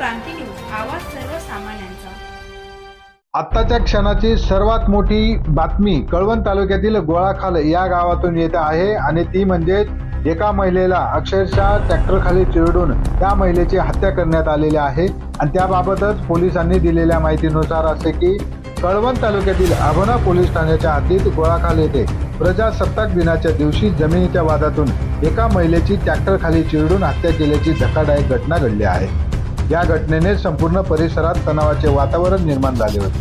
क्रांती news, आवाज सर्वसामान्यांचा। आत्ताच्या क्षणाची सर्वात मोठी बातमी कळवण तालुक्यातील गोळाखाल या गावातून येत आहे आणि ती म्हणजे एका महिलेला अक्षरशः ट्रॅक्टरखाली चिरडून त्या महिलेची हत्या करण्यात आलेली आहे। आणि त्याबाबतच पोलिसांनी दिलेल्या माहितीनुसार असे की कळवण तालुक्यातील आभोना पोलीस ठाण्याच्या हद्दीत गोळाखाल येथे प्रजासत्ताक दिनाच्या दिवशी जमिनीच्या वादातून एका महिलेची ट्रॅक्टरखाली चिरडून हत्या केल्याची धक्कादायक घटना घडली आहे। या घटनेने संपूर्ण परिसरात तणावाचे वातावरण निर्माण झाले होते।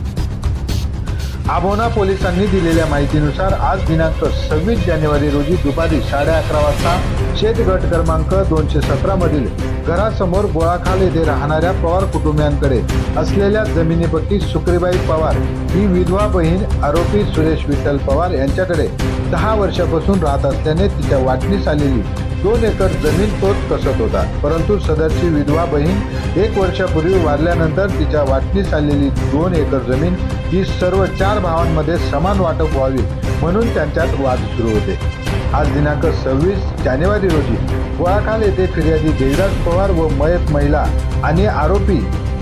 आभोना पोलिसांनी दिलेल्या माहितीनुसार आज दिनांक 26 जानेवारी रोजी दुपारी 11:30 वाजता शेत गट क्रमांक 217 मधील घरासमोर गोळाखाल येथे राहणाऱ्या पवार कुटुंबियांकडे असलेल्या जमिनीपैकी सुक्रीबाई पवार ही विधवा बहीण आरोपी सुरेश विठ्ठल पवार यांच्याकडे 10 वर्षापासून राहत असल्याने तिच्या वाटणीस आलेली 2 एकर जमीन तोच कसत होता। परंतु सदरची विधवा बहीण 1 वर्षापूर्वी वारल्यानंतर तिच्या वाटणीस आलेली 2 एकर जमीन ही सर्व 4 भावांमध्ये समान वाटप व्हावी म्हणून त्यांच्यात वाद सुरू होते। आज दिनांक 26 जानेवारी रोजी गोळाखाल येथे फिर्यादी देवदास पवार व मयत महिला आणि आरोपी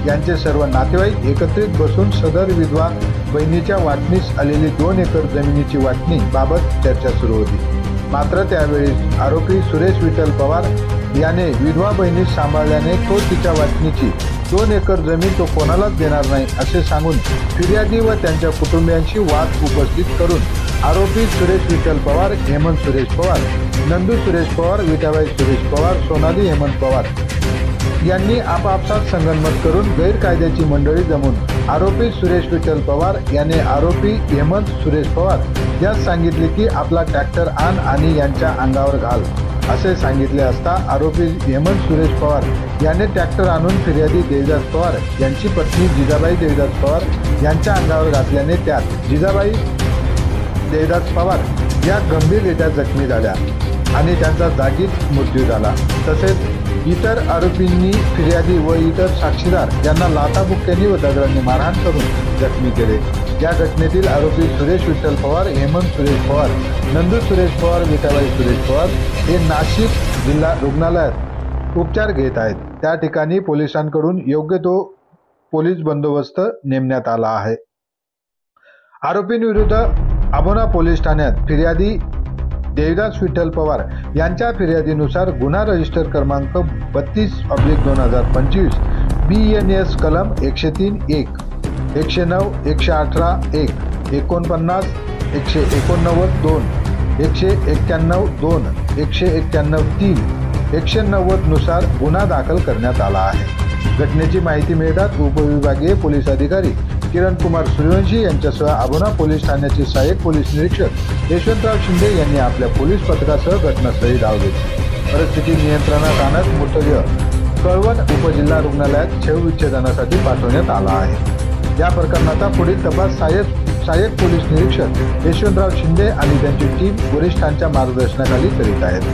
यांचे सर्व नातेवाईक एकत्रित बसून सदर विधवा बहिणीच्या वाटणीस आलेली 2 एकर जमिनीची वाटणी बाबत चर्चा सुरू होती। मात्र त्यावेळी आरोपी सुरेश विठ्ठल पवार याने विधवा बहिणीस सांभाळल्याने तो तिच्या वाटणीची 2 एकर जमीन तो कोणालाच देणार नाही असे सांगून फिर्यादी व त्यांच्या कुटुंबियांशी वाद उपस्थित करून आरोपी सुरेश विठ्ठल पवार, हेमंत सुरेश पवार, नंदू सुरेश पवार, विठाबाई सुरेश पवार, सोनाली हेमंत पवार यांनी आपापसात संगनमत करून गैरकायद्याची मंडळी जमून आरोपी सुरेश विठ्ठल पवार याने आरोपी हेमंत सुरेश पवार यास सांगितले की आपला ट्रॅक्टर आण आणि यांच्या अंगावर घाल असे सांगितले असता आरोपी हेमंत सुरेश पवार याने ट्रॅक्टर आणून फिर्यादी देवदास पवार यांची पत्नी जिजाबाई देवदास पवार यांच्या अंगावर घातल्याने त्यात जिजाबाई देवदास पवार या गंभीररित्या जखमी झाल्या आणि त्यांचा जागीच मृत्यू झाला। तसेच इतर आरोपींनी फिर्यादी व इतर साक्षीदार यांना लाथाबुक्क्यांनी व दगडांनी मारहाण करून जखमी केले। या घटनेतील आरोपी सुरेश विठ्ठल पवार, हेमंत सुरेश पवार, नंदू सुरेश पवार, विठाबाई सुरेश पवार हे नाशिक जिल्हा रुग्णालयात उपचार घेत आहेत। त्या ठिकाणी पोलिसांकडून योग्य तो पोलीस बंदोबस्त नेमण्यात आला आहे। आरोपींविरुद्ध आभोना पोलीस ठाण्यात फिर्यादी देवदास विठ्ठल पवार यांच्या फिर्यादीनुसार गुन्हा रजिस्टर क्रमांक 32/2025 BNS कलम 103(1), 109, 118(1), 49, 189(2), 191(2), 191(3), 190 नुसार गुन्हा दाखल करण्यात आला आहे। घटनेची माहिती मिळताच उपविभागीय पोलीस अधिकारी किरण कुमार सूर्यवंशी यांच्यासह आभोना पोलीस ठाण्याचे सहाय्यक पोलीस निरीक्षक यशवंतराव शिंदे यांनी आपल्या पोलीस पथकासह घटनास्थळी धाव घेतली। परिस्थिती नियंत्रणात आणत मृतदेह कळवण उपजिल्हा रुग्णालयात शवविच्छेदनासाठी पाठवण्यात आला आहे। या प्रकरणाचा पुढील तपास सहाय्यक पोलीस निरीक्षक यशवंतराव शिंदे आणि त्यांची टीम वरिष्ठांच्या मार्गदर्शनाखाली करीत आहेत।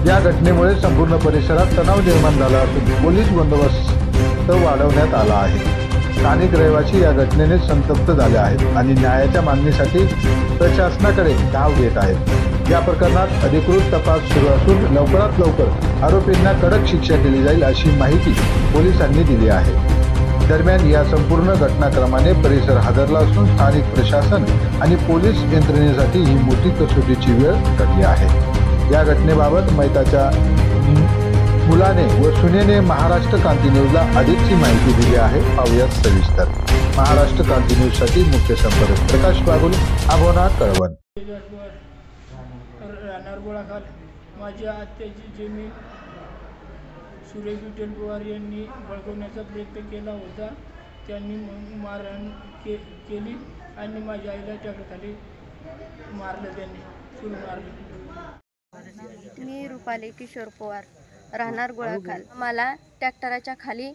या घटनेमुळे संपूर्ण परिसरात तणाव निर्माण झाला असून पोलीस बंदोबस्त वाढवण्यात आला आहे। स्थानिक रहिवासी या घटनेने संतप्त झाले आहेत आणि न्यायाच्या मागणीसाठी प्रशासनाकडे धाव घेत आहेत। या प्रकरणात अधिकृत तपास सुरू असून लवकरात लवकर आरोपींना कडक शिक्षा केली जाईल अशी माहिती पोलिसांनी दिली आहे। दरम्यान या संपूर्ण घटनाक्रमाने परिसर हादरला असून स्थानिक प्रशासन आणि पोलीस यंत्रणेसाठी ही मोठी कसोटीची वेळ घडली आहे। या घटनेबाबत मैताच्या मुलाने व सुनेने महाराष्ट्र क्रांती न्यूजला अधिकची माहिती दिली आहे। पाहूयात सविस्तर। महाराष्ट्र क्रांती न्यूजसाठी मुख्य संपर्क प्रकाश बागुल, आभोना, कळवण। राहणार गोळाखाल माझ्या आत्याची जमीन सुरेश विठ्ठल पवार यांनी बळकवण्याचा प्रयत्न केला होता। त्यांनी मारहाण केली आणि माझ्या आईला ट्रॅक्टरखाली मारलं, त्यांनी सुरू मारलं। मी रुपाली किशोर पवार, राहणार गोळाखाल। मला ट्रॅक्टराच्या खाली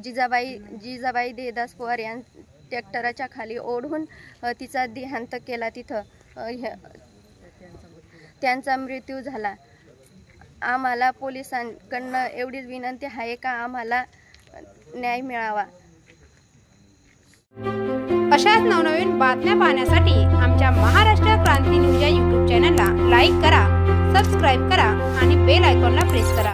जिजाबाई देवदास पवार यां ट्रॅक्टराच्या खाली ओढून तिचा देहांत केला। तिथं त्यांचा मृत्यू झाला। आम्हाला पोलिसांकडनं एवढीच विनंती आहे का आम्हाला न्याय मिळावा। अशाच नवनवीन बातम्या पाहण्यासाठी आमच्या महाराष्ट्र क्रांती न्यूज या YouTube चॅनलला लाईक करा, सबस्क्राईब करा आणि बेल आयकॉनला प्रेस करा।